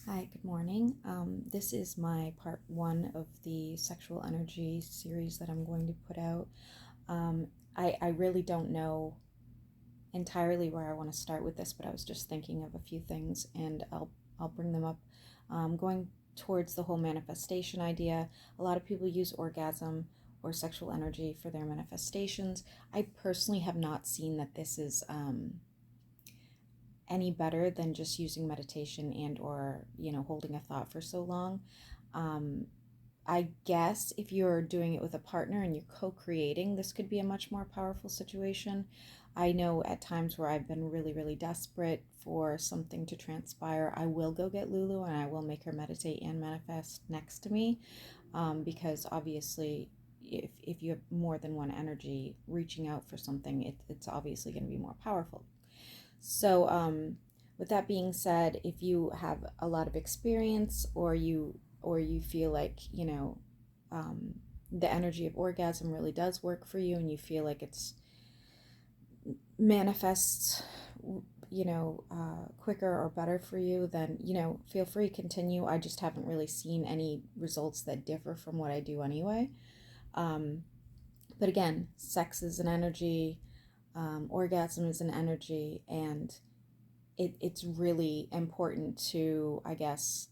Hi, good morning. This is my part one of the sexual energy series that I'm going to put out. Um, I really don't know entirely where I want to start with this, but I was just thinking of a few things and I'll bring them up. Going towards the whole manifestation idea, a lot of people use orgasm or sexual energy for their manifestations. I personally have not seen that this is any better than just using meditation and or holding a thought for so long. um, I guess if you're doing it with a partner and you're co-creating, this could be a much more powerful situation. I know at times where I've been really, really desperate for something to transpire, I will go get Lulu and I will make her meditate and manifest next to me, because obviously if you have more than one energy reaching out for something, it's obviously going to be more powerful. So, with that being said, if you have a lot of experience or you feel like um, the energy of orgasm really does work for you, and you feel like it's manifests quicker or better for you, then feel free to continue. I just haven't really seen any results that differ from what I do anyway. Um, but again, sex is an energy, orgasm is an energy, and it's really important to, I guess,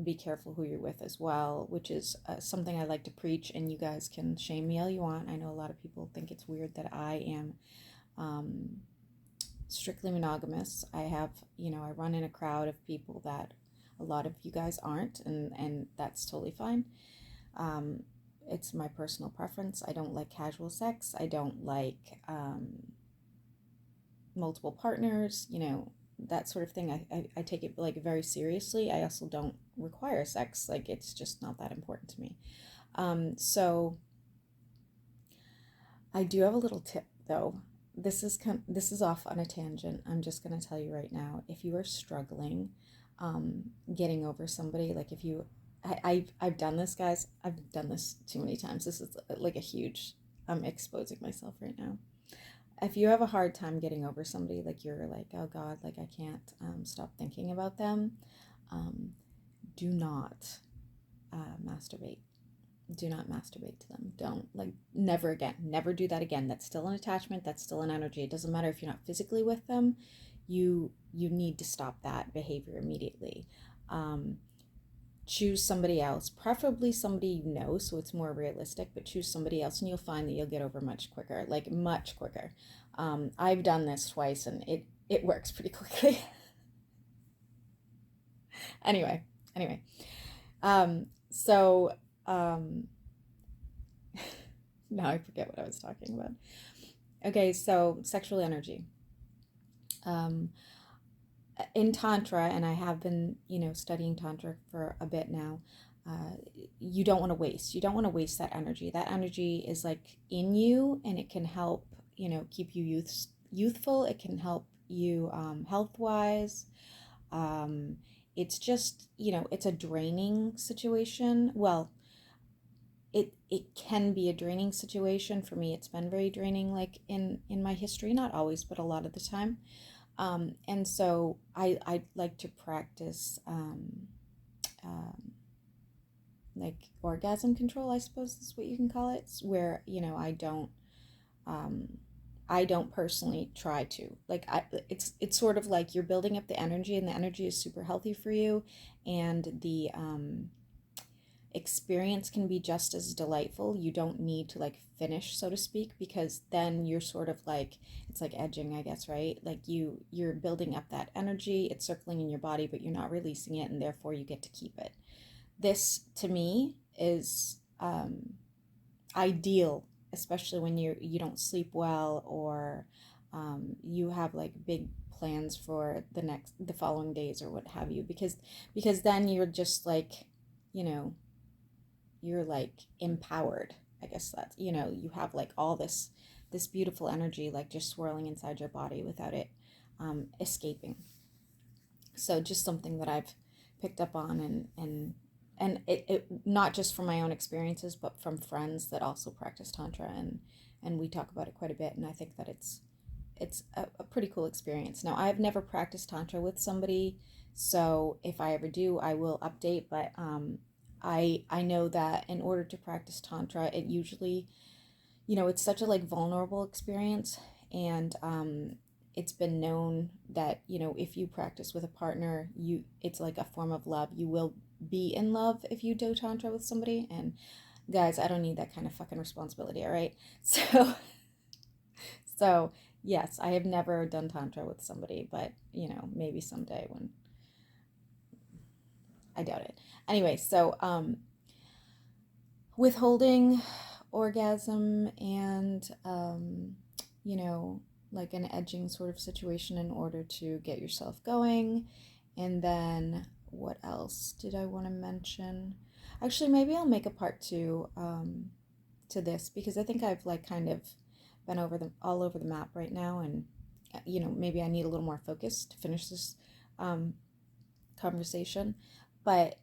be careful who you're with as well, which is something I like to preach, and you guys can shame me all you want. I know a lot of people think it's weird that I am um, strictly monogamous. I run in a crowd of people that a lot of you guys aren't, and that's totally fine. Um, it's my personal preference. I don't like casual sex. I don't like multiple partners, that sort of thing. I take it like very seriously. I also don't require sex. Like, it's just not that important to me. So I do have a little tip though. This is off on a tangent. I'm just gonna tell you right now. If you are struggling getting over somebody, like if you, I've done this, guys. I've done this too many times. This is like a huge. I'm exposing myself right now. If you have a hard time getting over somebody, like you're like, oh God, like I can't stop thinking about them, um, do not masturbate. Do not masturbate to them. Don't, like, never again. Never do that again. That's still an attachment. That's still an energy. It doesn't matter if you're not physically with them. You need to stop that behavior immediately. Um, Choose somebody else, preferably somebody you know, so it's more realistic, but choose somebody else and you'll find that you'll get over much quicker, like much quicker. I've done this twice and it works pretty quickly. anyway anyway so now I forget what I was talking about. Okay, so sexual energy. um, in Tantra, and I have been, studying Tantra for a bit now, uh, you don't want to waste. You don't want to waste that energy. That energy is like in you, and it can help, keep you youthful. It can help you health wise. Um, it's just, it's a draining situation. Well, it can be a draining situation. For me, it's been very draining, like in my history, not always, but a lot of the time. And so I like to practice um, like orgasm control, I suppose is what you can call it, where um, I don't personally try to, like, it's sort of like you're building up the energy, and the energy is super healthy for you, and the experience can be just as delightful. You don't need to like finish, so to speak, because then you're sort of like, it's like edging, I guess, right? Like you're building up that energy, it's circling in your body, but you're not releasing it, and therefore you get to keep it. This to me is ideal, especially when you don't sleep well, or you have like big plans for the following days or what have you, because then you're just like, you know you're like empowered. I guess that's, you have like all this beautiful energy like just swirling inside your body without it escaping. So just something that I've picked up on, and it not just from my own experiences, but from friends that also practice tantra, and we talk about it quite a bit, and I think that it's a pretty cool experience. Now, I've never practiced tantra with somebody So if I ever do, I will update. But I know that in order to practice Tantra, it usually, it's such a like vulnerable experience, and it's been known that, if you practice with a partner, it's like a form of love. You will be in love if you do Tantra with somebody. And guys, I don't need that kind of fucking responsibility, all right? So, so yes, I have never done Tantra with somebody, but, maybe someday when I doubt it. Anyway, so withholding orgasm and you know like an edging sort of situation in order to get yourself going. And then what else did I want to mention? Actually, maybe I'll make a part two to this, because I think I've like kind of been all over the map right now, and maybe I need a little more focus to finish this um, conversation. But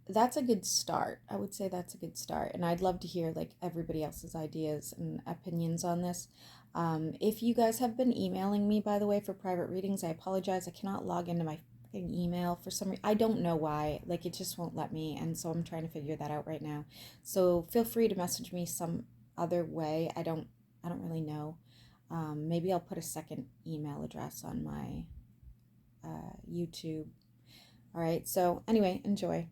that's a good start. I would say that's a good start. And I'd love to hear like everybody else's ideas and opinions on this. If you guys have been emailing me, by the way, for private readings, I apologize. I cannot log into my fucking email for some reason. I don't know why. Like, it just won't let me. And so I'm trying to figure that out right now. So feel free to message me some other way. I don't really know. Maybe I'll put a second email address on my YouTube. All right. So anyway, enjoy.